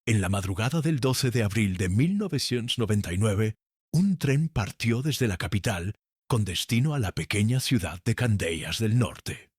En la madrugada del 12 de abril de 1999, un tren partió desde la capital con destino a la pequeña ciudad de Candeias del Norte.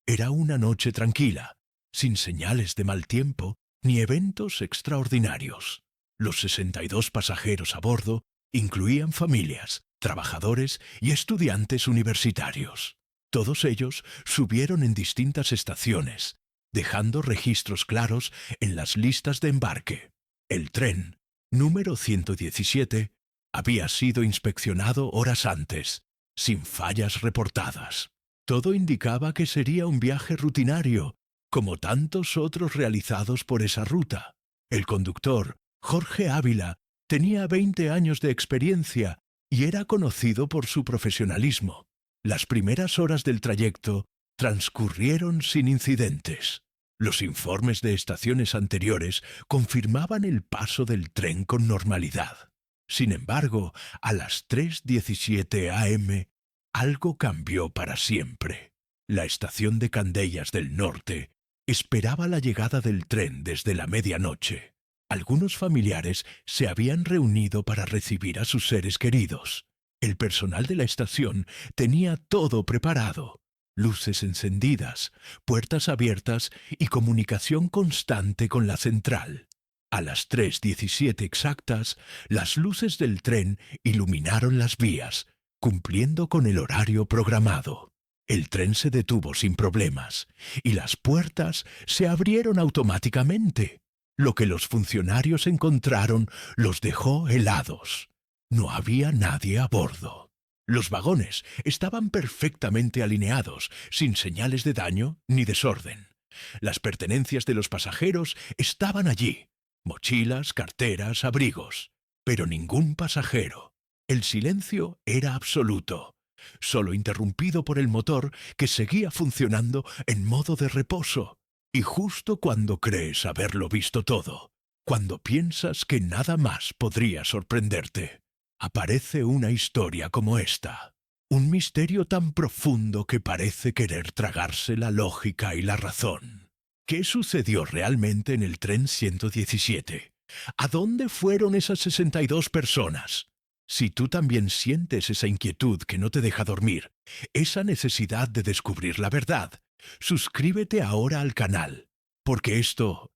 Era una noche tranquila, sin señales de mal tiempo ni eventos extraordinarios. Los 62 pasajeros a bordo incluían familias, trabajadores y estudiantes universitarios. Todos ellos subieron en distintas estaciones, dejando registros claros en las listas de embarque. El tren, número 117, había sido inspeccionado horas antes, sin fallas reportadas. Todo indicaba que sería un viaje rutinario, como tantos otros realizados por esa ruta. El conductor, Jorge Ávila, tenía 20 años de experiencia y era conocido por su profesionalismo. Las primeras horas del trayecto transcurrieron sin incidentes. Los informes de estaciones anteriores confirmaban el paso del tren con normalidad. Sin embargo, a las 3:17 am, algo cambió para siempre. La estación de Candeias del Norte esperaba la llegada del tren desde la medianoche. Algunos familiares se habían reunido para recibir a sus seres queridos. El personal de la estación tenía todo preparado: luces encendidas, puertas abiertas y comunicación constante con la central. A las 3:17 exactas, las luces del tren iluminaron las vías, cumpliendo con el horario programado. El tren se detuvo sin problemas y las puertas se abrieron automáticamente. Lo que los funcionarios encontraron los dejó helados. No había nadie a bordo. Los vagones estaban perfectamente alineados, sin señales de daño ni desorden. Las pertenencias de los pasajeros estaban allí: mochilas, carteras, abrigos. Pero ningún pasajero. El silencio era absoluto, solo interrumpido por el motor que seguía funcionando en modo de reposo. Y justo cuando crees haberlo visto todo, cuando piensas que nada más podría sorprenderte, aparece una historia como esta. Un misterio tan profundo que parece querer tragarse la lógica y la razón. ¿Qué sucedió realmente en el tren 117? ¿A dónde fueron esas 62 personas? Si tú también sientes esa inquietud que no te deja dormir, esa necesidad de descubrir la verdad, suscríbete ahora al canal, porque esto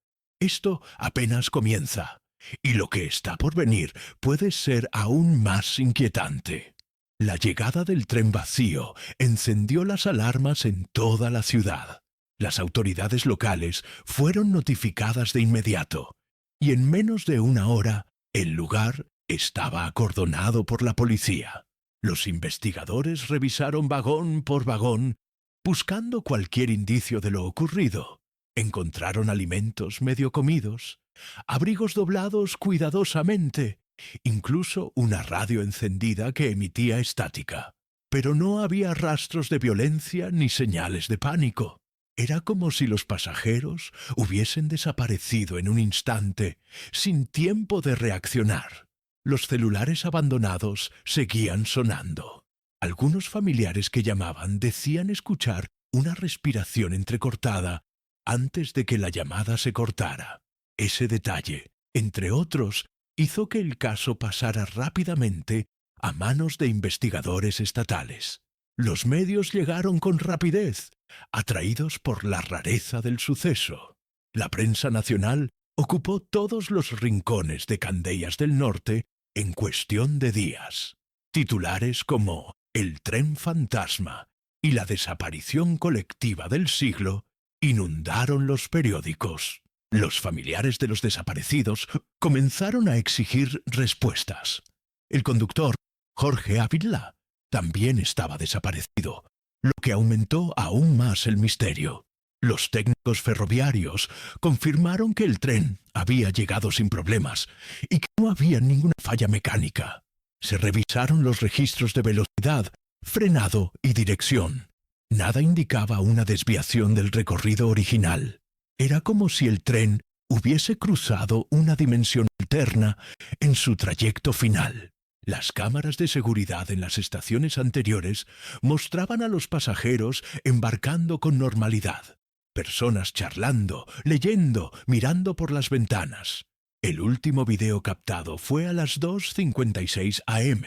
apenas comienza, y lo que está por venir puede ser aún más inquietante. La llegada del tren vacío encendió las alarmas en toda la ciudad. Las autoridades locales fueron notificadas de inmediato, y en menos de una hora, el lugar estaba acordonado por la policía. Los investigadores revisaron vagón por vagón, buscando cualquier indicio de lo ocurrido. Encontraron alimentos medio comidos, abrigos doblados cuidadosamente, incluso una radio encendida que emitía estática. Pero no había rastros de violencia ni señales de pánico. Era como si los pasajeros hubiesen desaparecido en un instante, sin tiempo de reaccionar. Los celulares abandonados seguían sonando. Algunos familiares que llamaban decían escuchar una respiración entrecortada antes de que la llamada se cortara. Ese detalle, entre otros, hizo que el caso pasara rápidamente a manos de investigadores estatales. Los medios llegaron con rapidez, atraídos por la rareza del suceso. La prensa nacional ocupó todos los rincones de Candeias del Norte en cuestión de días. Titulares como "El tren fantasma" y "La desaparición colectiva del siglo" inundaron los periódicos. Los familiares de los desaparecidos comenzaron a exigir respuestas. El conductor, Jorge Ávila, también estaba desaparecido, lo que aumentó aún más el misterio. Los técnicos ferroviarios confirmaron que el tren había llegado sin problemas y que no había ninguna falla mecánica. Se revisaron los registros de velocidad, frenado y dirección. Nada indicaba una desviación del recorrido original. Era como si el tren hubiese cruzado una dimensión alterna en su trayecto final. Las cámaras de seguridad en las estaciones anteriores mostraban a los pasajeros embarcando con normalidad. Personas charlando, leyendo, mirando por las ventanas. El último video captado fue a las 2:56 am,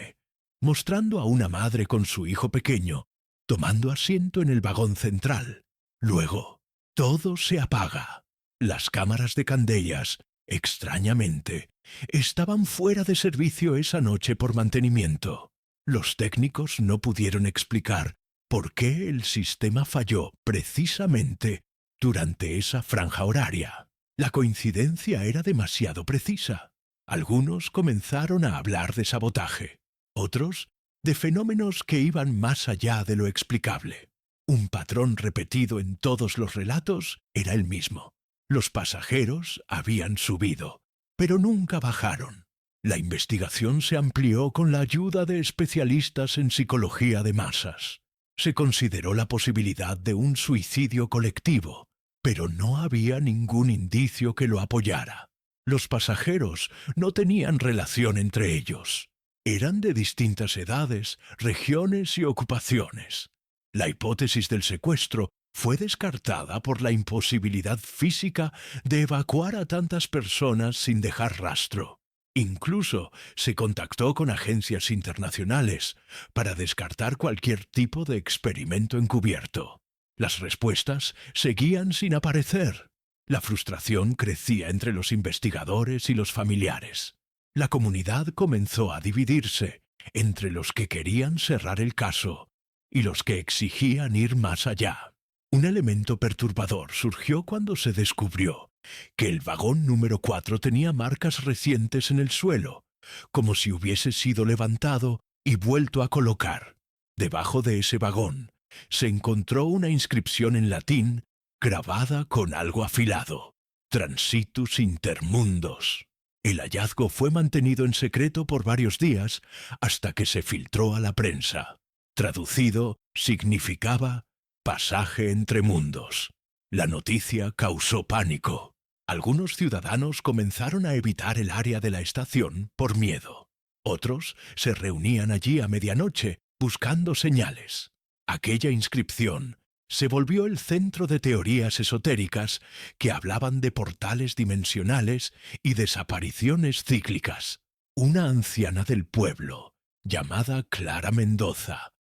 mostrando a una madre con su hijo pequeño, tomando asiento en el vagón central. Luego, todo se apaga. Las cámaras de Candeias, extrañamente, estaban fuera de servicio esa noche por mantenimiento. Los técnicos no pudieron explicar por qué el sistema falló precisamente durante esa franja horaria. La coincidencia era demasiado precisa. Algunos comenzaron a hablar de sabotaje, otros de fenómenos que iban más allá de lo explicable. Un patrón repetido en todos los relatos era el mismo. Los pasajeros habían subido, pero nunca bajaron. La investigación se amplió con la ayuda de especialistas en psicología de masas. Se consideró la posibilidad de un suicidio colectivo, pero no había ningún indicio que lo apoyara. Los pasajeros no tenían relación entre ellos. Eran de distintas edades, regiones y ocupaciones. La hipótesis del secuestro fue descartada por la imposibilidad física de evacuar a tantas personas sin dejar rastro. Incluso se contactó con agencias internacionales para descartar cualquier tipo de experimento encubierto. Las respuestas seguían sin aparecer. La frustración crecía entre los investigadores y los familiares. La comunidad comenzó a dividirse entre los que querían cerrar el caso y los que exigían ir más allá. Un elemento perturbador surgió cuando se descubrió que el vagón número 4 tenía marcas recientes en el suelo, como si hubiese sido levantado y vuelto a colocar. Debajo de ese vagón se encontró una inscripción en latín grabada con algo afilado: Transitus Intermundos. El hallazgo fue mantenido en secreto por varios días hasta que se filtró a la prensa. Traducido, significaba pasaje entre mundos. La noticia causó pánico. Algunos ciudadanos comenzaron a evitar el área de la estación por miedo. Otros se reunían allí a medianoche buscando señales. Aquella inscripción se volvió el centro de teorías esotéricas que hablaban de portales dimensionales y desapariciones cíclicas. Una anciana del pueblo, llamada Clara Mendoza,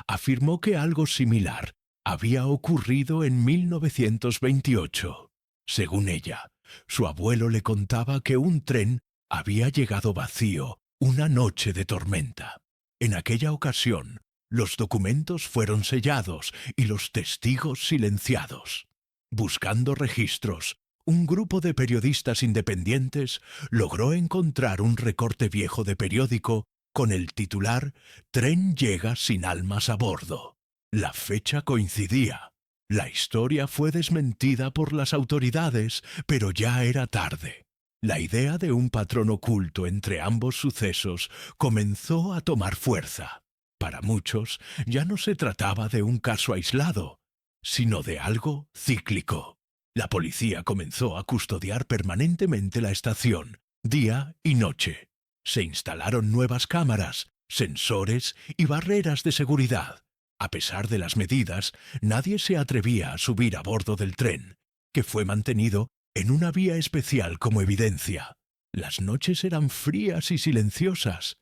afirmó que algo similar había ocurrido en 1928. Según ella, su abuelo le contaba que un tren había llegado vacío una noche de tormenta. En aquella ocasión, los documentos fueron sellados y los testigos silenciados. Buscando registros, un grupo de periodistas independientes logró encontrar un recorte viejo de periódico con el titular «Tren llega sin almas a bordo». La fecha coincidía. La historia fue desmentida por las autoridades, pero ya era tarde. La idea de un patrón oculto entre ambos sucesos comenzó a tomar fuerza. Para muchos, ya no se trataba de un caso aislado, sino de algo cíclico. La policía comenzó a custodiar permanentemente la estación, día y noche. Se instalaron nuevas cámaras, sensores y barreras de seguridad. A pesar de las medidas, nadie se atrevía a subir a bordo del tren, que fue mantenido en una vía especial como evidencia. Las noches eran frías y silenciosas,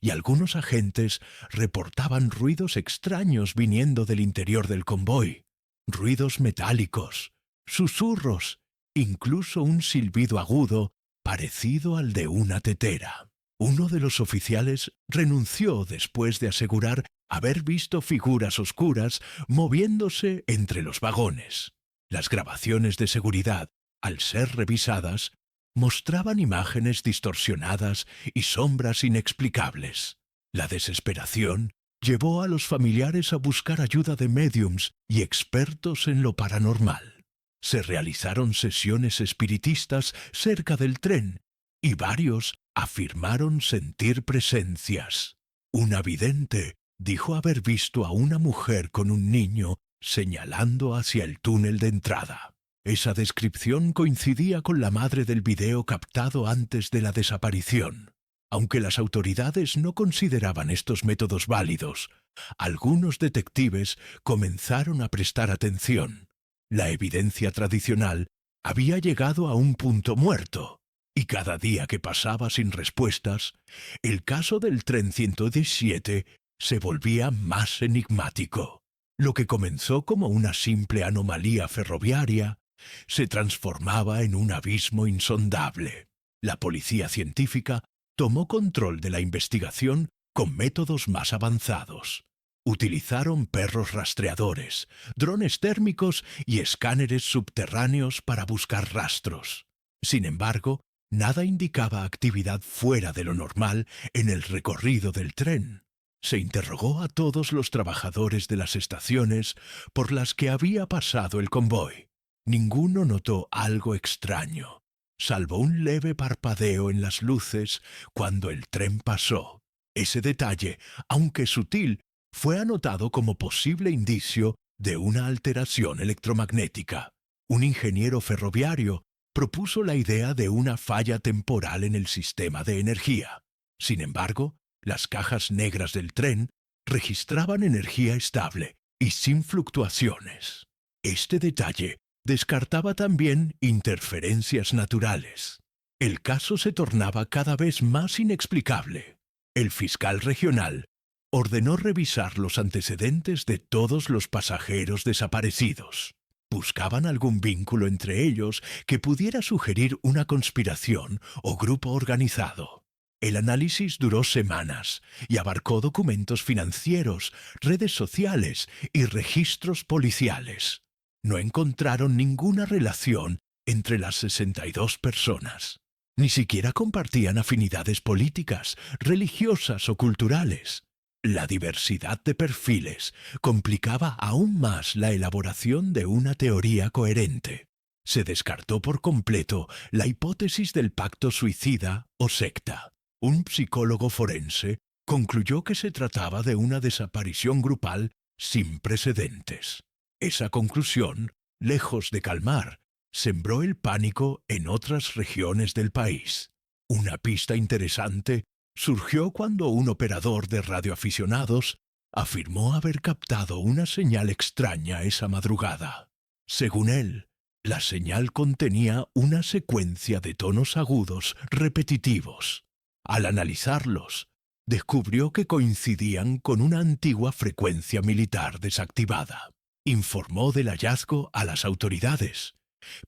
y algunos agentes reportaban ruidos extraños viniendo del interior del convoy. Ruidos metálicos, susurros, incluso un silbido agudo parecido al de una tetera. Uno de los oficiales renunció después de asegurar haber visto figuras oscuras moviéndose entre los vagones. Las grabaciones de seguridad, al ser revisadas, mostraban imágenes distorsionadas y sombras inexplicables. La desesperación llevó a los familiares a buscar ayuda de médiums y expertos en lo paranormal. Se realizaron sesiones espiritistas cerca del tren y varios afirmaron sentir presencias. Una vidente dijo haber visto a una mujer con un niño señalando hacia el túnel de entrada. Esa descripción coincidía con la madre del video captado antes de la desaparición. Aunque las autoridades no consideraban estos métodos válidos, algunos detectives comenzaron a prestar atención. La evidencia tradicional había llegado a un punto muerto. Y cada día que pasaba sin respuestas, el caso del tren 117 se volvía más enigmático. Lo que comenzó como una simple anomalía ferroviaria se transformaba en un abismo insondable. La policía científica tomó control de la investigación con métodos más avanzados. Utilizaron perros rastreadores, drones térmicos y escáneres subterráneos para buscar rastros. Sin embargo, nada indicaba actividad fuera de lo normal en el recorrido del tren. Se interrogó a todos los trabajadores de las estaciones por las que había pasado el convoy. Ninguno notó algo extraño, salvo un leve parpadeo en las luces cuando el tren pasó. Ese detalle, aunque sutil, fue anotado como posible indicio de una alteración electromagnética. Un ingeniero ferroviario propuso la idea de una falla temporal en el sistema de energía. Sin embargo, las cajas negras del tren registraban energía estable y sin fluctuaciones. Este detalle descartaba también interferencias naturales. El caso se tornaba cada vez más inexplicable. El fiscal regional ordenó revisar los antecedentes de todos los pasajeros desaparecidos. Buscaban algún vínculo entre ellos que pudiera sugerir una conspiración o grupo organizado. El análisis duró semanas y abarcó documentos financieros, redes sociales y registros policiales. No encontraron ninguna relación entre las 62 personas. Ni siquiera compartían afinidades políticas, religiosas o culturales. La diversidad de perfiles complicaba aún más la elaboración de una teoría coherente. Se descartó por completo la hipótesis del pacto suicida o secta. Un psicólogo forense concluyó que se trataba de una desaparición grupal sin precedentes. Esa conclusión, lejos de calmar, sembró el pánico en otras regiones del país. Una pista interesante surgió cuando un operador de radioaficionados afirmó haber captado una señal extraña esa madrugada. Según él, la señal contenía una secuencia de tonos agudos repetitivos. Al analizarlos, descubrió que coincidían con una antigua frecuencia militar desactivada. Informó del hallazgo a las autoridades,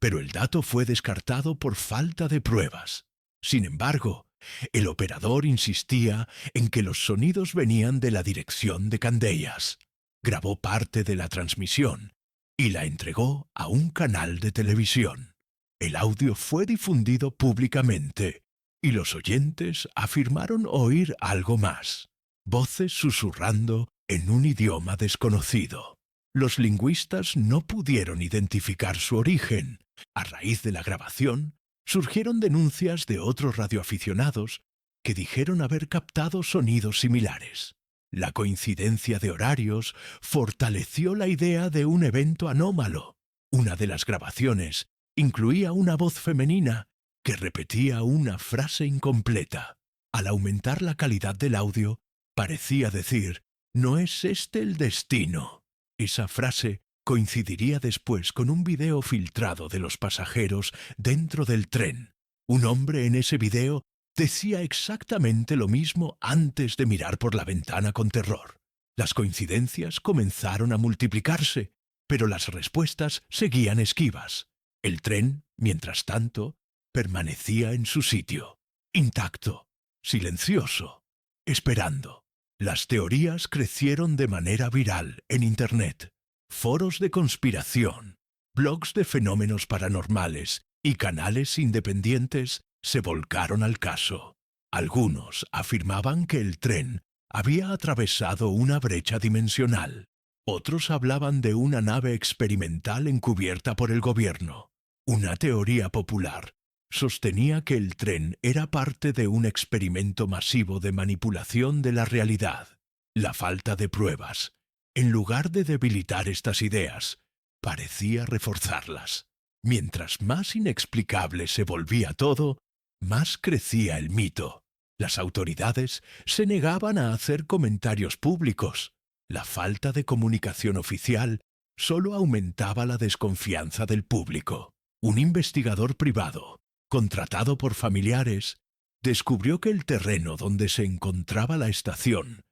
pero el dato fue descartado por falta de pruebas. Sin embargo, el operador insistía en que los sonidos venían de la dirección de Candeias. Grabó parte de la transmisión y la entregó a un canal de televisión. El audio fue difundido públicamente y los oyentes afirmaron oír algo más. Voces susurrando en un idioma desconocido. Los lingüistas no pudieron identificar su origen. A raíz de la grabación, surgieron denuncias de otros radioaficionados que dijeron haber captado sonidos similares. La coincidencia de horarios fortaleció la idea de un evento anómalo. Una de las grabaciones incluía una voz femenina que repetía una frase incompleta. Al aumentar la calidad del audio, parecía decir: «¿No es este el destino?». Esa frase coincidiría después con un video filtrado de los pasajeros dentro del tren. Un hombre en ese video decía exactamente lo mismo antes de mirar por la ventana con terror. Las coincidencias comenzaron a multiplicarse, pero las respuestas seguían esquivas. El tren, mientras tanto, permanecía en su sitio, intacto, silencioso, esperando. Las teorías crecieron de manera viral en Internet. Foros de conspiración, blogs de fenómenos paranormales y canales independientes se volcaron al caso. Algunos afirmaban que el tren había atravesado una brecha dimensional. Otros hablaban de una nave experimental encubierta por el gobierno. Una teoría popular sostenía que el tren era parte de un experimento masivo de manipulación de la realidad. La falta de pruebas, en lugar de debilitar estas ideas, parecía reforzarlas. Mientras más inexplicable se volvía todo, más crecía el mito. Las autoridades se negaban a hacer comentarios públicos. La falta de comunicación oficial solo aumentaba la desconfianza del público. Un investigador privado, contratado por familiares, descubrió que el terreno donde se encontraba la estación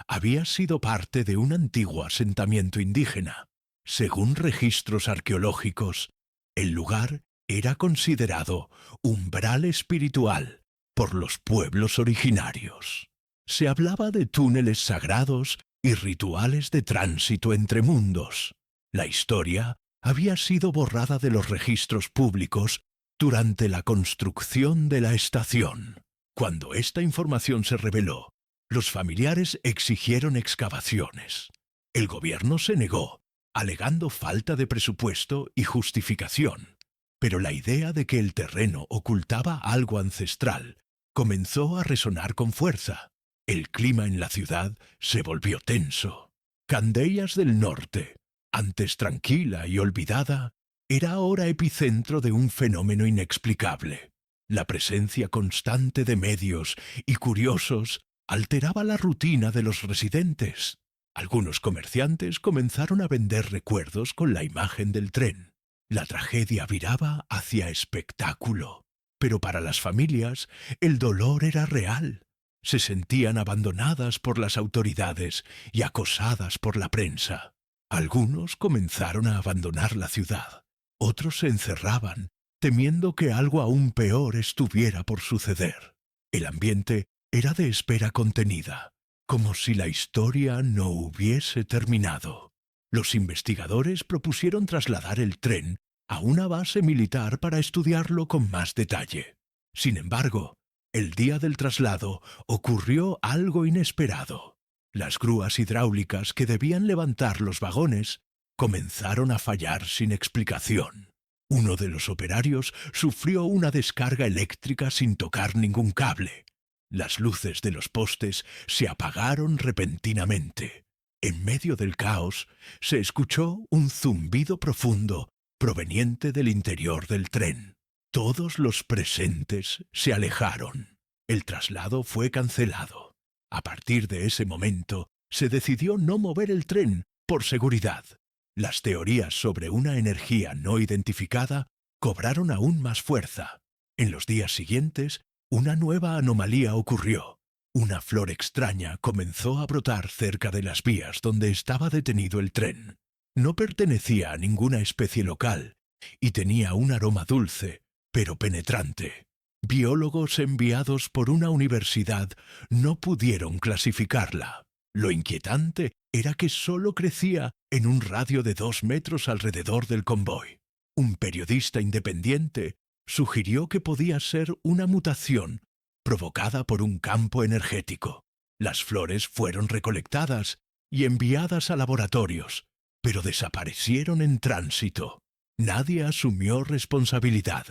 había sido parte de un antiguo asentamiento indígena. Según registros arqueológicos, el lugar era considerado umbral espiritual por los pueblos originarios. Se hablaba de túneles sagrados y rituales de tránsito entre mundos. La historia había sido borrada de los registros públicos durante la construcción de la estación. Cuando esta información se reveló, los familiares exigieron excavaciones. El gobierno se negó, alegando falta de presupuesto y justificación. Pero la idea de que el terreno ocultaba algo ancestral comenzó a resonar con fuerza. El clima en la ciudad se volvió tenso. Candeias del Norte, antes tranquila y olvidada, era ahora epicentro de un fenómeno inexplicable. La presencia constante de medios y curiosos alteraba la rutina de los residentes. Algunos comerciantes comenzaron a vender recuerdos con la imagen del tren. La tragedia viraba hacia espectáculo. Pero para las familias, el dolor era real. Se sentían abandonadas por las autoridades y acosadas por la prensa. Algunos comenzaron a abandonar la ciudad. Otros se encerraban, temiendo que algo aún peor estuviera por suceder. El ambiente era de espera contenida, como si la historia no hubiese terminado. Los investigadores propusieron trasladar el tren a una base militar para estudiarlo con más detalle. Sin embargo, el día del traslado ocurrió algo inesperado. Las grúas hidráulicas que debían levantar los vagones comenzaron a fallar sin explicación. Uno de los operarios sufrió una descarga eléctrica sin tocar ningún cable. Las luces de los postes se apagaron repentinamente. En medio del caos se escuchó un zumbido profundo proveniente del interior del tren. Todos los presentes se alejaron. El traslado fue cancelado. A partir de ese momento, se decidió no mover el tren por seguridad. Las teorías sobre una energía no identificada cobraron aún más fuerza. En los días siguientes, una nueva anomalía ocurrió. Una flor extraña comenzó a brotar cerca de las vías donde estaba detenido el tren. No pertenecía a ninguna especie local y tenía un aroma dulce, pero penetrante. Biólogos enviados por una universidad no pudieron clasificarla. Lo inquietante era que solo crecía en un radio de 2 metros alrededor del convoy. Un periodista independiente sugirió que podía ser una mutación provocada por un campo energético. Las flores fueron recolectadas y enviadas a laboratorios, pero desaparecieron en tránsito. Nadie asumió responsabilidad.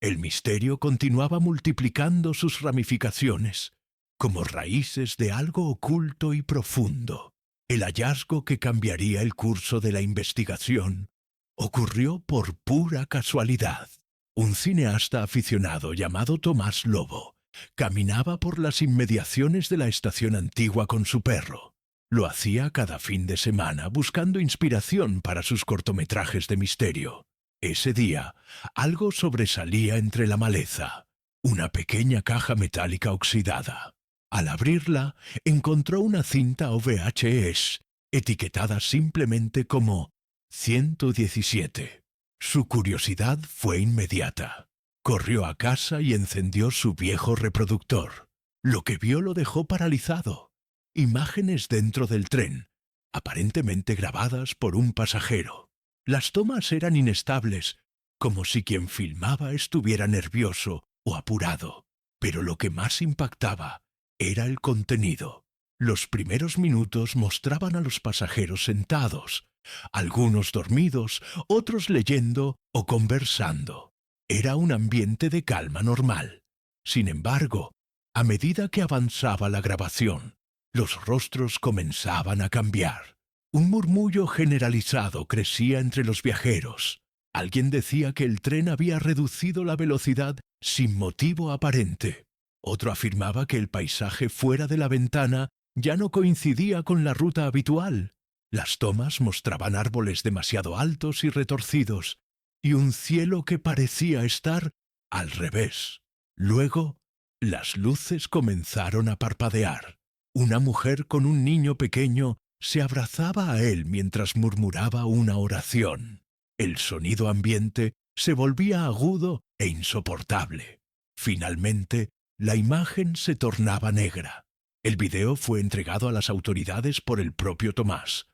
El misterio continuaba multiplicando sus ramificaciones, como raíces de algo oculto y profundo. El hallazgo que cambiaría el curso de la investigación ocurrió por pura casualidad. Un cineasta aficionado llamado Tomás Lobo caminaba por las inmediaciones de la estación antigua con su perro. Lo hacía cada fin de semana buscando inspiración para sus cortometrajes de misterio. Ese día, algo sobresalía entre la maleza, una pequeña caja metálica oxidada. Al abrirla, encontró una cinta o VHS, etiquetada simplemente como 117. Su curiosidad fue inmediata. Corrió a casa y encendió su viejo reproductor. Lo que vio lo dejó paralizado. Imágenes dentro del tren, aparentemente grabadas por un pasajero. Las tomas eran inestables, como si quien filmaba estuviera nervioso o apurado. Pero lo que más impactaba era el contenido. Los primeros minutos mostraban a los pasajeros sentados, algunos dormidos, otros leyendo o conversando. Era un ambiente de calma normal. Sin embargo, a medida que avanzaba la grabación, los rostros comenzaban a cambiar. Un murmullo generalizado crecía entre los viajeros. Alguien decía que el tren había reducido la velocidad sin motivo aparente. Otro afirmaba que el paisaje fuera de la ventana ya no coincidía con la ruta habitual. Las tomas mostraban árboles demasiado altos y retorcidos, y un cielo que parecía estar al revés. Luego, las luces comenzaron a parpadear. Una mujer con un niño pequeño se abrazaba a él mientras murmuraba una oración. El sonido ambiente se volvía agudo e insoportable. Finalmente, la imagen se tornaba negra. El video fue entregado a las autoridades por el propio Tomás,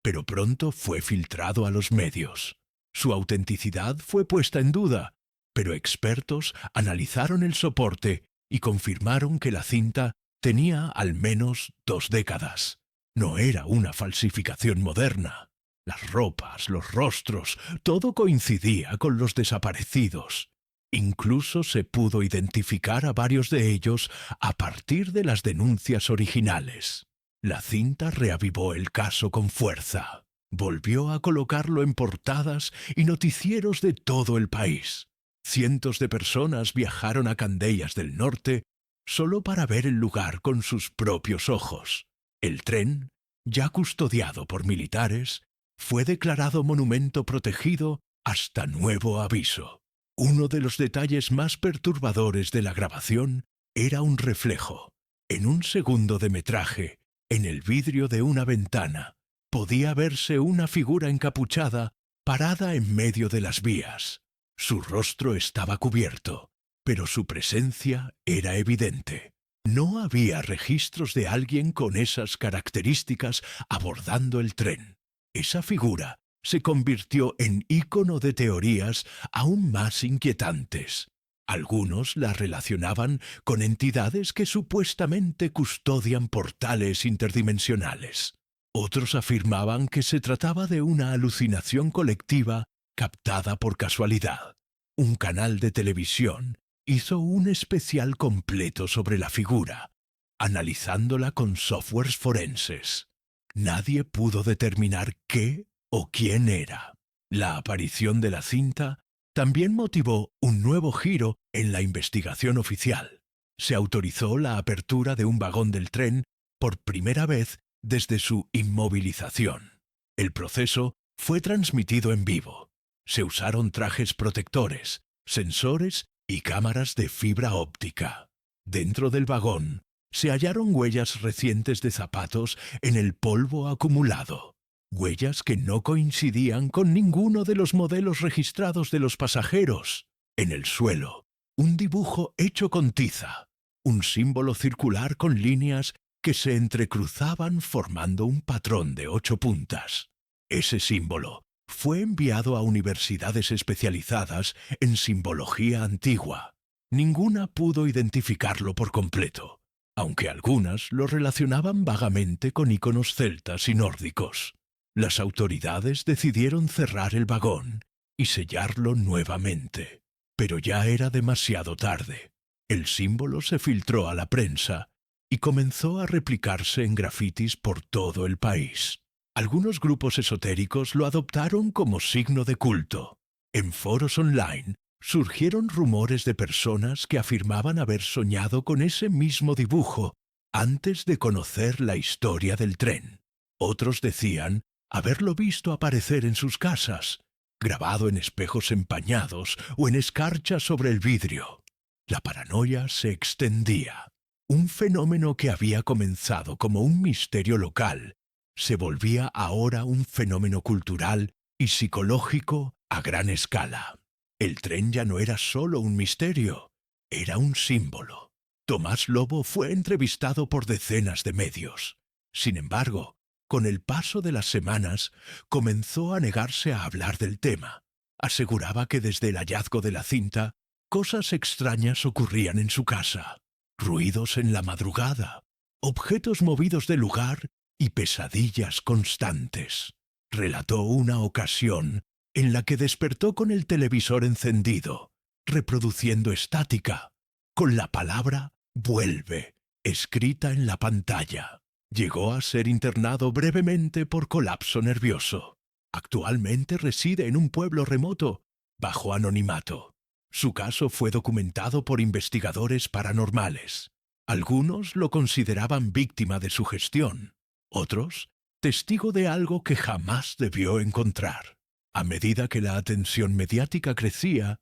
pero pronto fue filtrado a los medios. Su autenticidad fue puesta en duda, pero expertos analizaron el soporte y confirmaron que la cinta tenía al menos 2 décadas. No era una falsificación moderna. Las ropas, los rostros, todo coincidía con los desaparecidos. Incluso se pudo identificar a varios de ellos a partir de las denuncias originales. La cinta reavivó el caso con fuerza. Volvió a colocarlo en portadas y noticieros de todo el país. Cientos de personas viajaron a Candeias del Norte solo para ver el lugar con sus propios ojos. El tren, ya custodiado por militares, fue declarado monumento protegido hasta nuevo aviso. Uno de los detalles más perturbadores de la grabación era un reflejo. En un segundo de metraje, en el vidrio de una ventana, podía verse una figura encapuchada parada en medio de las vías. Su rostro estaba cubierto, pero su presencia era evidente. No había registros de alguien con esas características abordando el tren. Esa figura se convirtió en ícono de teorías aún más inquietantes. Algunos la relacionaban con entidades que supuestamente custodian portales interdimensionales. Otros afirmaban que se trataba de una alucinación colectiva captada por casualidad. Un canal de televisión hizo un especial completo sobre la figura, analizándola con softwares forenses. Nadie pudo determinar qué o quién era. La aparición de la cinta también motivó un nuevo giro en la investigación oficial. Se autorizó la apertura de un vagón del tren por primera vez desde su inmovilización. El proceso fue transmitido en vivo. Se usaron trajes protectores, sensores y cámaras de fibra óptica. Dentro del vagón se hallaron huellas recientes de zapatos en el polvo acumulado. Huellas que no coincidían con ninguno de los modelos registrados de los pasajeros. En el suelo, un dibujo hecho con tiza, un símbolo circular con líneas que se entrecruzaban formando un patrón de 8 puntas. Ese símbolo fue enviado a universidades especializadas en simbología antigua. Ninguna pudo identificarlo por completo, aunque algunas lo relacionaban vagamente con íconos celtas y nórdicos. Las autoridades decidieron cerrar el vagón y sellarlo nuevamente. Pero ya era demasiado tarde. El símbolo se filtró a la prensa y comenzó a replicarse en grafitis por todo el país. Algunos grupos esotéricos lo adoptaron como signo de culto. En foros online surgieron rumores de personas que afirmaban haber soñado con ese mismo dibujo antes de conocer la historia del tren. Otros decían haberlo visto aparecer en sus casas, grabado en espejos empañados o en escarcha sobre el vidrio. La paranoia se extendía. Un fenómeno que había comenzado como un misterio local se volvía ahora un fenómeno cultural y psicológico a gran escala. El tren ya no era solo un misterio, era un símbolo. Tomás Lobo fue entrevistado por decenas de medios. Sin embargo, con el paso de las semanas, comenzó a negarse a hablar del tema. Aseguraba que desde el hallazgo de la cinta, cosas extrañas ocurrían en su casa. Ruidos en la madrugada, objetos movidos del lugar y pesadillas constantes. Relató una ocasión en la que despertó con el televisor encendido, reproduciendo estática, con la palabra «vuelve» escrita en la pantalla. Llegó a ser internado brevemente por colapso nervioso. Actualmente reside en un pueblo remoto, bajo anonimato. Su caso fue documentado por investigadores paranormales. Algunos lo consideraban víctima de sugestión, otros testigo de algo que jamás debió encontrar. A medida que la atención mediática crecía,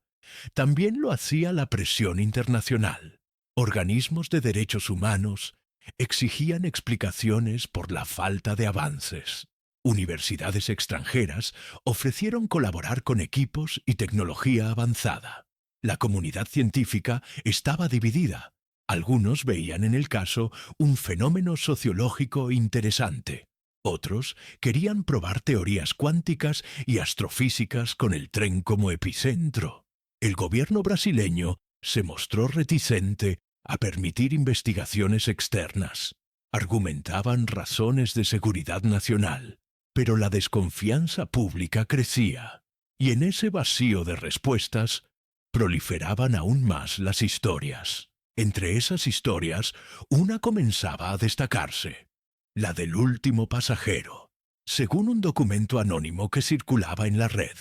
También lo hacía la presión internacional. Organismos de derechos humanos exigían explicaciones por la falta de avances. Universidades extranjeras ofrecieron colaborar con equipos y tecnología avanzada. La comunidad científica estaba dividida. Algunos veían en el caso un fenómeno sociológico interesante. Otros querían probar teorías cuánticas y astrofísicas con el tren como epicentro. El gobierno brasileño se mostró reticente a permitir investigaciones externas. Argumentaban razones de seguridad nacional, pero la desconfianza pública crecía, y en ese vacío de respuestas proliferaban aún más las historias. Entre esas historias, una comenzaba a destacarse, la del último pasajero. Según un documento anónimo que circulaba en la red,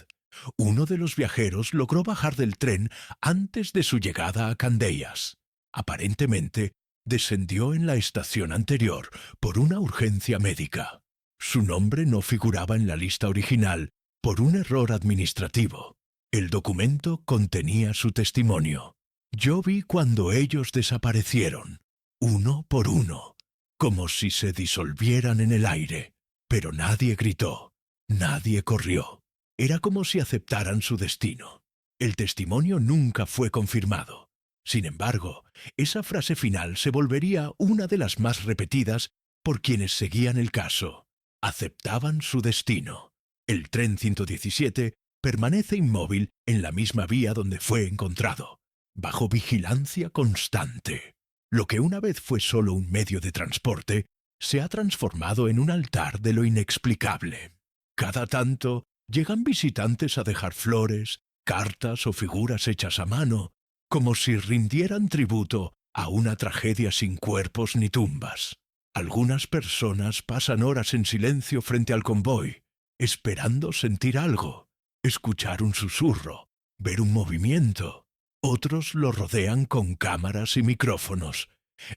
uno de los viajeros logró bajar del tren antes de su llegada a Candeias. Aparentemente, descendió en la estación anterior por una urgencia médica. Su nombre no figuraba en la lista original por un error administrativo. El documento contenía su testimonio. Yo vi cuando ellos desaparecieron, uno por uno, como si se disolvieran en el aire, pero nadie gritó, nadie corrió. Era como si aceptaran su destino. El testimonio nunca fue confirmado. Sin embargo, esa frase final se volvería una de las más repetidas por quienes seguían el caso. Aceptaban su destino. El tren 117 permanece inmóvil en la misma vía donde fue encontrado, bajo vigilancia constante. Lo que una vez fue solo un medio de transporte, se ha transformado en un altar de lo inexplicable. Cada tanto llegan visitantes a dejar flores, cartas o figuras hechas a mano, como si rindieran tributo a una tragedia sin cuerpos ni tumbas. Algunas personas pasan horas en silencio frente al convoy, esperando sentir algo, escuchar un susurro, ver un movimiento. Otros lo rodean con cámaras y micrófonos,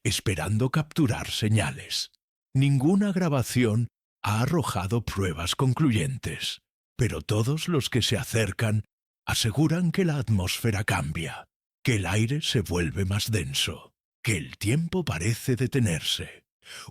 esperando capturar señales. Ninguna grabación ha arrojado pruebas concluyentes, pero todos los que se acercan aseguran que la atmósfera cambia, que el aire se vuelve más denso, que el tiempo parece detenerse.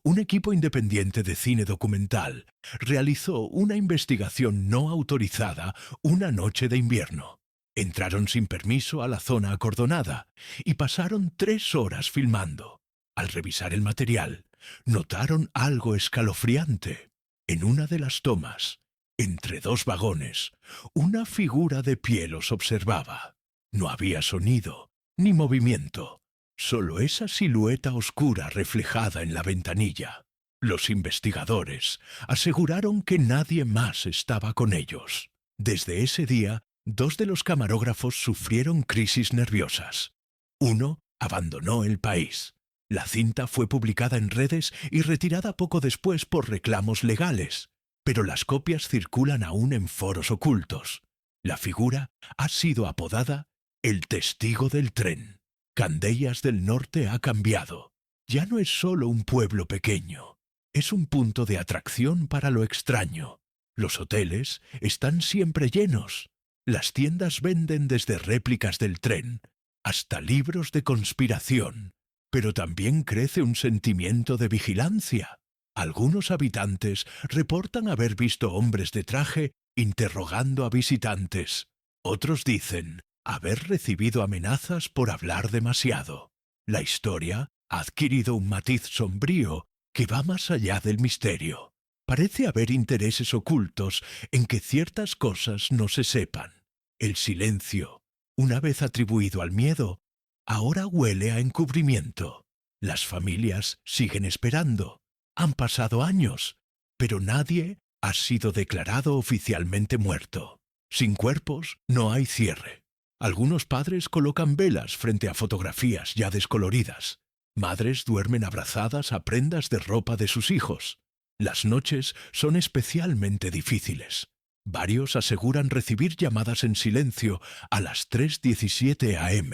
Un equipo independiente de cine documental realizó una investigación no autorizada una noche de invierno. Entraron sin permiso a la zona acordonada y pasaron 3 horas filmando. Al revisar el material, notaron algo escalofriante. En una de las tomas, entre 2 vagones, una figura de pie los observaba. No había sonido ni movimiento, solo esa silueta oscura reflejada en la ventanilla. Los investigadores aseguraron que nadie más estaba con ellos. Desde ese día, 2 de los camarógrafos sufrieron crisis nerviosas. Uno abandonó el país. La cinta fue publicada en redes y retirada poco después por reclamos legales, pero las copias circulan aún en foros ocultos. La figura ha sido apodada el testigo del tren. Candeias del Norte ha cambiado. Ya no es solo un pueblo pequeño, es un punto de atracción para lo extraño. Los hoteles están siempre llenos. Las tiendas venden desde réplicas del tren hasta libros de conspiración, pero también crece un sentimiento de vigilancia. Algunos habitantes reportan haber visto hombres de traje interrogando a visitantes. Otros dicen haber recibido amenazas por hablar demasiado. La historia ha adquirido un matiz sombrío que va más allá del misterio. Parece haber intereses ocultos en que ciertas cosas no se sepan. El silencio, una vez atribuido al miedo, ahora huele a encubrimiento. Las familias siguen esperando. Han pasado años, pero nadie ha sido declarado oficialmente muerto. Sin cuerpos no hay cierre. Algunos padres colocan velas frente a fotografías ya descoloridas. Madres duermen abrazadas a prendas de ropa de sus hijos. Las noches son especialmente difíciles. Varios aseguran recibir llamadas en silencio a las 3:17 am,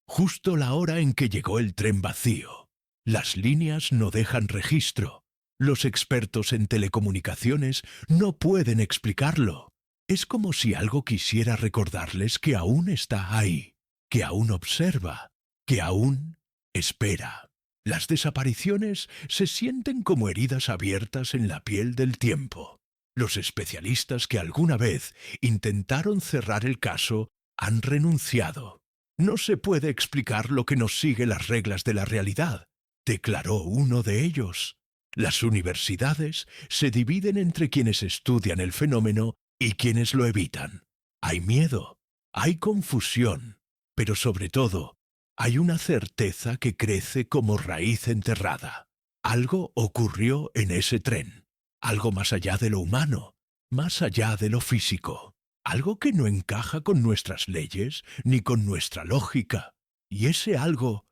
justo la hora en que llegó el tren vacío. Las líneas no dejan registro. Los expertos en telecomunicaciones no pueden explicarlo. Es como si algo quisiera recordarles que aún está ahí, que aún observa, que aún espera. Las desapariciones se sienten como heridas abiertas en la piel del tiempo. Los especialistas que alguna vez intentaron cerrar el caso han renunciado. No se puede explicar lo que nos sigue las reglas de la realidad, declaró uno de ellos. Las universidades se dividen entre quienes estudian el fenómeno y quienes lo evitan. Hay miedo, hay confusión, pero sobre todo, hay una certeza que crece como raíz enterrada. Algo ocurrió en ese tren, algo más allá de lo humano, más allá de lo físico, algo que no encaja con nuestras leyes ni con nuestra lógica, y ese algo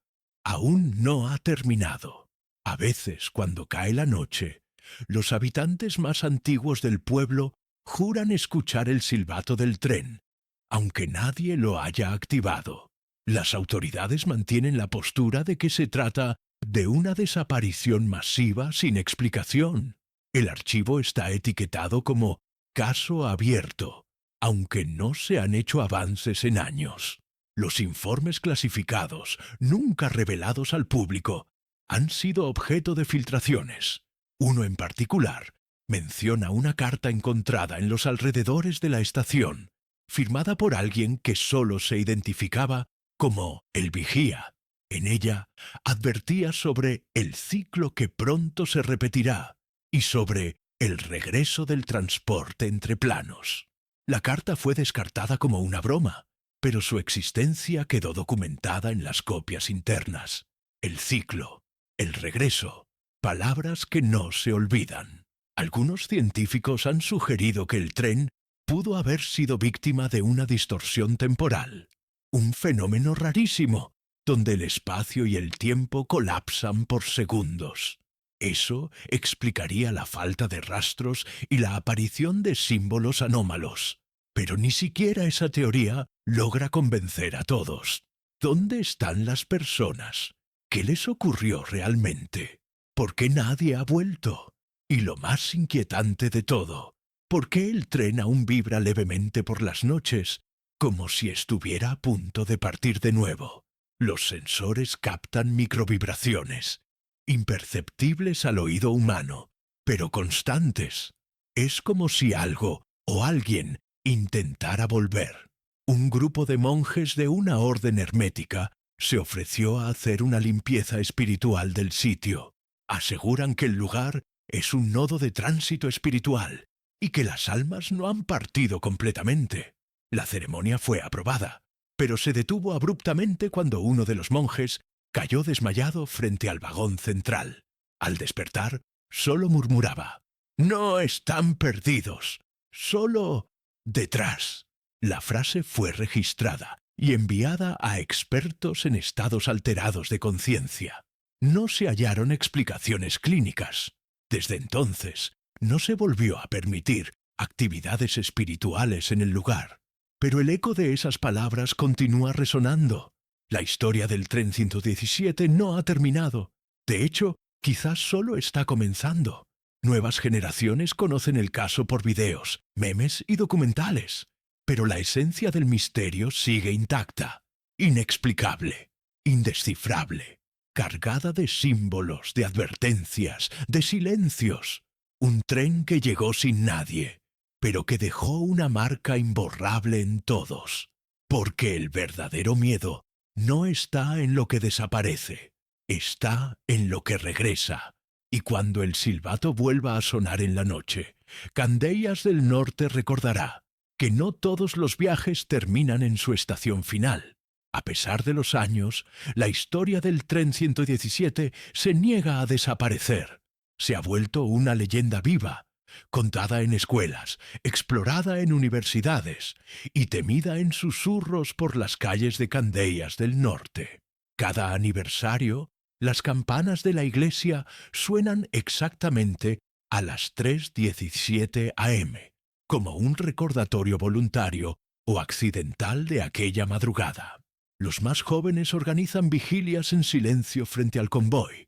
aún no ha terminado. A veces, cuando cae la noche, los habitantes más antiguos del pueblo juran escuchar el silbato del tren, aunque nadie lo haya activado. Las autoridades mantienen la postura de que se trata de una desaparición masiva sin explicación. El archivo está etiquetado como caso abierto, aunque no se han hecho avances en años. Los informes clasificados, nunca revelados al público, han sido objeto de filtraciones. Uno en particular menciona una carta encontrada en los alrededores de la estación, firmada por alguien que solo se identificaba como el vigía. En ella advertía sobre el ciclo que pronto se repetirá y sobre el regreso del transporte entre planos. La carta fue descartada como una broma, pero su existencia quedó documentada en las copias internas. El ciclo, el regreso, palabras que no se olvidan. Algunos científicos han sugerido que el tren pudo haber sido víctima de una distorsión temporal, un fenómeno rarísimo, donde el espacio y el tiempo colapsan por segundos. Eso explicaría la falta de rastros y la aparición de símbolos anómalos. Pero ni siquiera esa teoría logra convencer a todos. ¿Dónde están las personas? ¿Qué les ocurrió realmente? ¿Por qué nadie ha vuelto? Y lo más inquietante de todo, ¿por qué el tren aún vibra levemente por las noches, como si estuviera a punto de partir de nuevo? Los sensores captan microvibraciones, imperceptibles al oído humano, pero constantes. Es como si algo o alguien intentara volver. Un grupo de monjes de una orden hermética se ofreció a hacer una limpieza espiritual del sitio. Aseguran que el lugar es un nodo de tránsito espiritual y que las almas no han partido completamente. La ceremonia fue aprobada, pero se detuvo abruptamente cuando uno de los monjes cayó desmayado frente al vagón central. Al despertar, solo murmuraba: «No están perdidos, solo detrás». La frase fue registrada y enviada a expertos en estados alterados de conciencia. No se hallaron explicaciones clínicas. Desde entonces, no se volvió a permitir actividades espirituales en el lugar. Pero el eco de esas palabras continúa resonando. La historia del tren 117 no ha terminado. De hecho, quizás solo está comenzando. Nuevas generaciones conocen el caso por videos, memes y documentales. Pero la esencia del misterio sigue intacta, inexplicable, indescifrable, cargada de símbolos, de advertencias, de silencios. Un tren que llegó sin nadie, pero que dejó una marca imborrable en todos. Porque el verdadero miedo no está en lo que desaparece, está en lo que regresa. Y cuando el silbato vuelva a sonar en la noche, Candeias del Norte recordará que no todos los viajes terminan en su estación final. A pesar de los años, la historia del tren 117 se niega a desaparecer. Se ha vuelto una leyenda viva, contada en escuelas, explorada en universidades y temida en susurros por las calles de Candeias del Norte. Cada aniversario, las campanas de la iglesia suenan exactamente a las 3:17 am, como un recordatorio voluntario o accidental de aquella madrugada. Los más jóvenes organizan vigilias en silencio frente al convoy,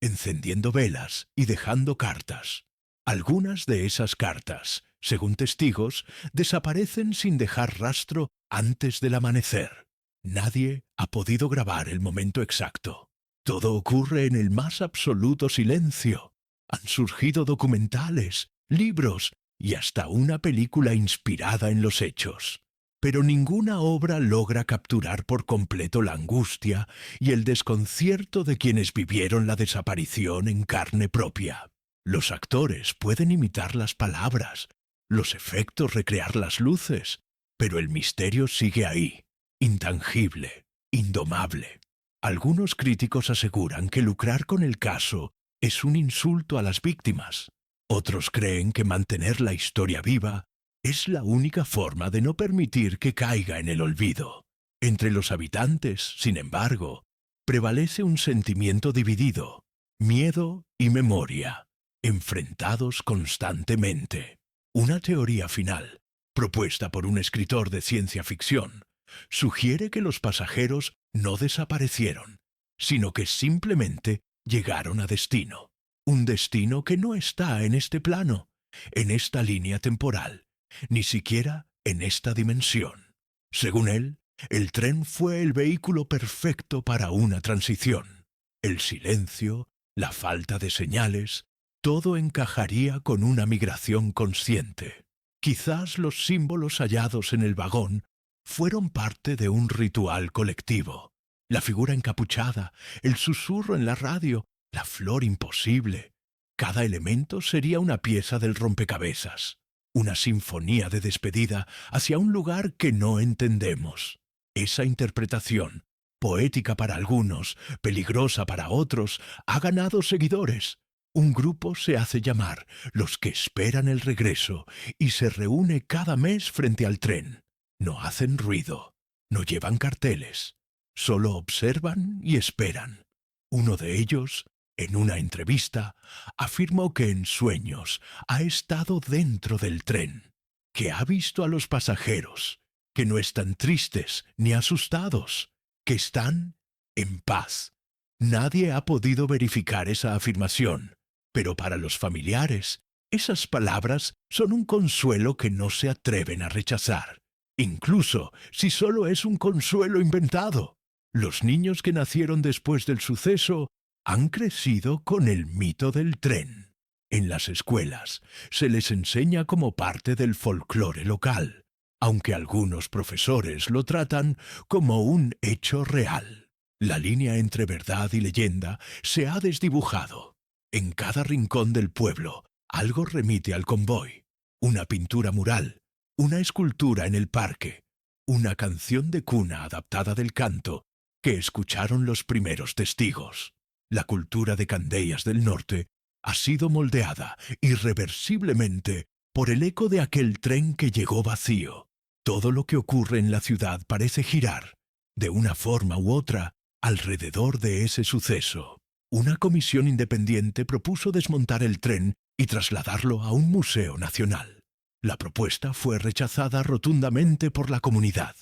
encendiendo velas y dejando cartas. Algunas de esas cartas, Según testigos, desaparecen sin dejar rastro antes del amanecer. Nadie ha podido grabar el momento exacto. Todo ocurre en el más absoluto silencio. Han surgido documentales, libros y hasta una película inspirada en los hechos. Pero ninguna obra logra capturar por completo la angustia y el desconcierto de quienes vivieron la desaparición en carne propia. Los actores pueden imitar las palabras, los efectos recrear las luces, pero el misterio sigue ahí, intangible, indomable. Algunos críticos aseguran que lucrar con el caso es un insulto a las víctimas. Otros creen que mantener la historia viva es la única forma de no permitir que caiga en el olvido. Entre los habitantes, sin embargo, prevalece un sentimiento dividido, miedo y memoria, enfrentados constantemente. Una teoría final, propuesta por un escritor de ciencia ficción, sugiere que los pasajeros no desaparecieron, sino que simplemente llegaron a destino. Un destino que no está en este plano, en esta línea temporal, ni siquiera en esta dimensión. Según él, el tren fue el vehículo perfecto para una transición. El silencio, la falta de señales, todo encajaría con una migración consciente. Quizás los símbolos hallados en el vagón fueron parte de un ritual colectivo. La figura encapuchada, el susurro en la radio, la flor imposible. Cada elemento sería una pieza del rompecabezas. Una sinfonía de despedida hacia un lugar que no entendemos. Esa interpretación, poética para algunos, peligrosa para otros, ha ganado seguidores. Un grupo se hace llamar los que esperan el regreso y se reúne cada mes frente al tren. No hacen ruido, no llevan carteles, solo observan y esperan. Uno de ellos, en una entrevista, afirmó que en sueños ha estado dentro del tren, que ha visto a los pasajeros, que no están tristes ni asustados, que están en paz. Nadie ha podido verificar esa afirmación, pero para los familiares, esas palabras son un consuelo que no se atreven a rechazar, incluso si solo es un consuelo inventado. Los niños que nacieron después del suceso han crecido con el mito del tren. En las escuelas se les enseña como parte del folclore local, aunque algunos profesores lo tratan como un hecho real. La línea entre verdad y leyenda se ha desdibujado. En cada rincón del pueblo algo remite al convoy. Una pintura mural, una escultura en el parque, una canción de cuna adaptada del canto que escucharon los primeros testigos. La cultura de Candeias del Norte ha sido moldeada irreversiblemente por el eco de aquel tren que llegó vacío. Todo lo que ocurre en la ciudad parece girar, de una forma u otra, alrededor de ese suceso. Una comisión independiente propuso desmontar el tren y trasladarlo a un museo nacional. La propuesta fue rechazada rotundamente por la comunidad.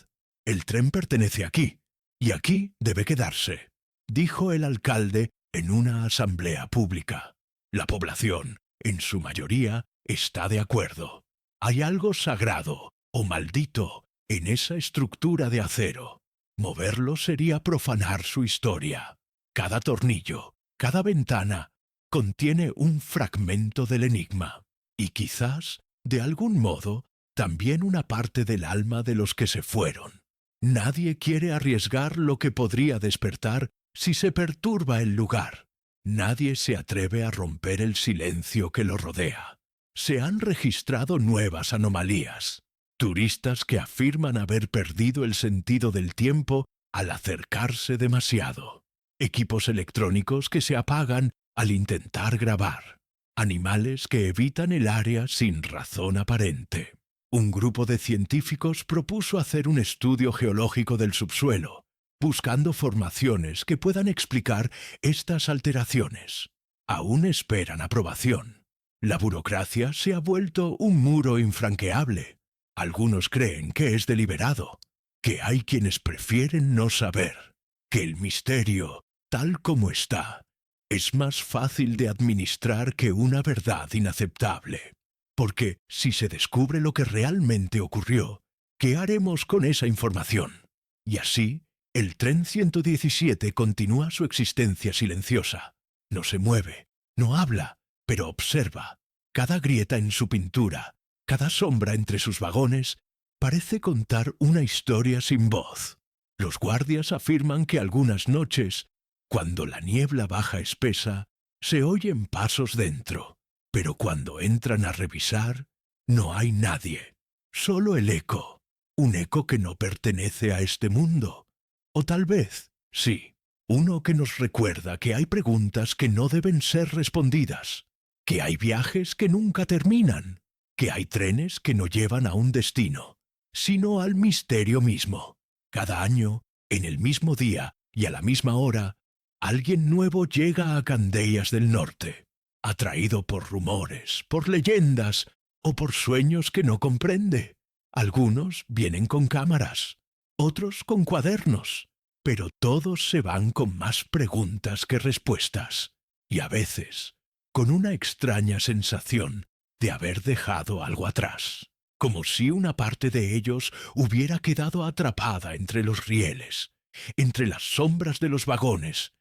El tren pertenece aquí, y aquí debe quedarse, dijo el alcalde en una asamblea pública. La población, en su mayoría, está de acuerdo. Hay algo sagrado o maldito en esa estructura de acero. Moverlo sería profanar su historia. Cada tornillo, cada ventana, contiene un fragmento del enigma, y quizás, de algún modo, también una parte del alma de los que se fueron. Nadie quiere arriesgar lo que podría despertar si se perturba el lugar. Nadie se atreve a romper el silencio que lo rodea. Se han registrado nuevas anomalías. Turistas que afirman haber perdido el sentido del tiempo al acercarse demasiado. Equipos electrónicos que se apagan al intentar grabar. Animales que evitan el área sin razón aparente. Un grupo de científicos propuso hacer un estudio geológico del subsuelo, buscando formaciones que puedan explicar estas alteraciones. Aún esperan aprobación. La burocracia se ha vuelto un muro infranqueable. Algunos creen que es deliberado, que hay quienes prefieren no saber, que el misterio, tal como está, es más fácil de administrar que una verdad inaceptable. Porque si se descubre lo que realmente ocurrió, ¿qué haremos con esa información? Y así, el tren 117 continúa su existencia silenciosa. No se mueve, no habla, pero observa. Cada grieta en su pintura, cada sombra entre sus vagones, parece contar una historia sin voz. Los guardias afirman que algunas noches, cuando la niebla baja espesa, se oyen pasos dentro, pero cuando entran a revisar, no hay nadie, solo el eco, un eco que no pertenece a este mundo. O tal vez, sí, uno que nos recuerda que hay preguntas que no deben ser respondidas, que hay viajes que nunca terminan, que hay trenes que no llevan a un destino, sino al misterio mismo. Cada año, en el mismo día y a la misma hora, alguien nuevo llega a Candeias del Norte, atraído por rumores, por leyendas o por sueños que no comprende. Algunos vienen con cámaras, otros con cuadernos, pero todos se van con más preguntas que respuestas, y a veces con una extraña sensación de haber dejado algo atrás, como si una parte de ellos hubiera quedado atrapada entre los rieles, entre las sombras de los vagones,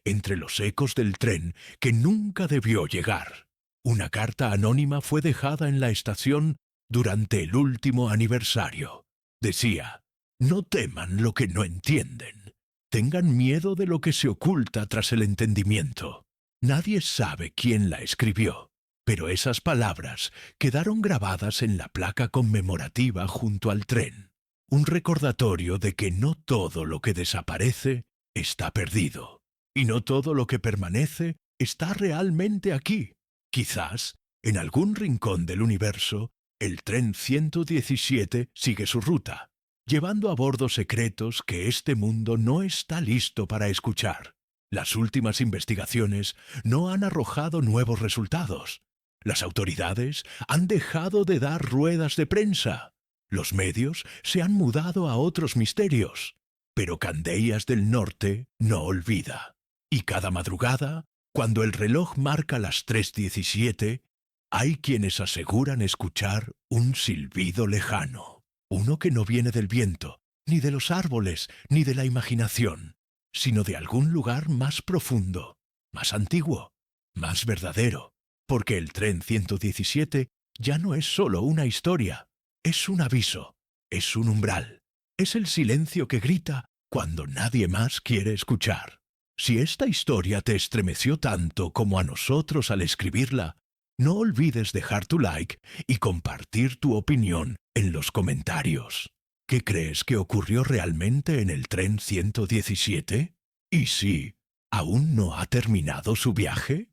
entre los ecos del tren que nunca debió llegar. Una carta anónima fue dejada en la estación durante el último aniversario. Decía: no teman lo que no entienden. Tengan miedo de lo que se oculta tras el entendimiento. Nadie sabe quién la escribió, pero esas palabras quedaron grabadas en la placa conmemorativa junto al tren. Un recordatorio de que no todo lo que desaparece está perdido, y no todo lo que permanece está realmente aquí. Quizás, en algún rincón del universo, el tren 117 sigue su ruta, llevando a bordo secretos que este mundo no está listo para escuchar. Las últimas investigaciones no han arrojado nuevos resultados. Las autoridades han dejado de dar ruedas de prensa. Los medios se han mudado a otros misterios. Pero Candeias del Norte no olvida. Y cada madrugada, cuando el reloj marca las 3:17, hay quienes aseguran escuchar un silbido lejano. Uno que no viene del viento, ni de los árboles, ni de la imaginación, sino de algún lugar más profundo, más antiguo, más verdadero, porque el tren 117 ya no es solo una historia, es un aviso, es un umbral, es el silencio que grita cuando nadie más quiere escuchar. Si esta historia te estremeció tanto como a nosotros al escribirla, no olvides dejar tu like y compartir tu opinión en los comentarios. ¿Qué crees que ocurrió realmente en el tren 117? ¿Y si aún no ha terminado su viaje?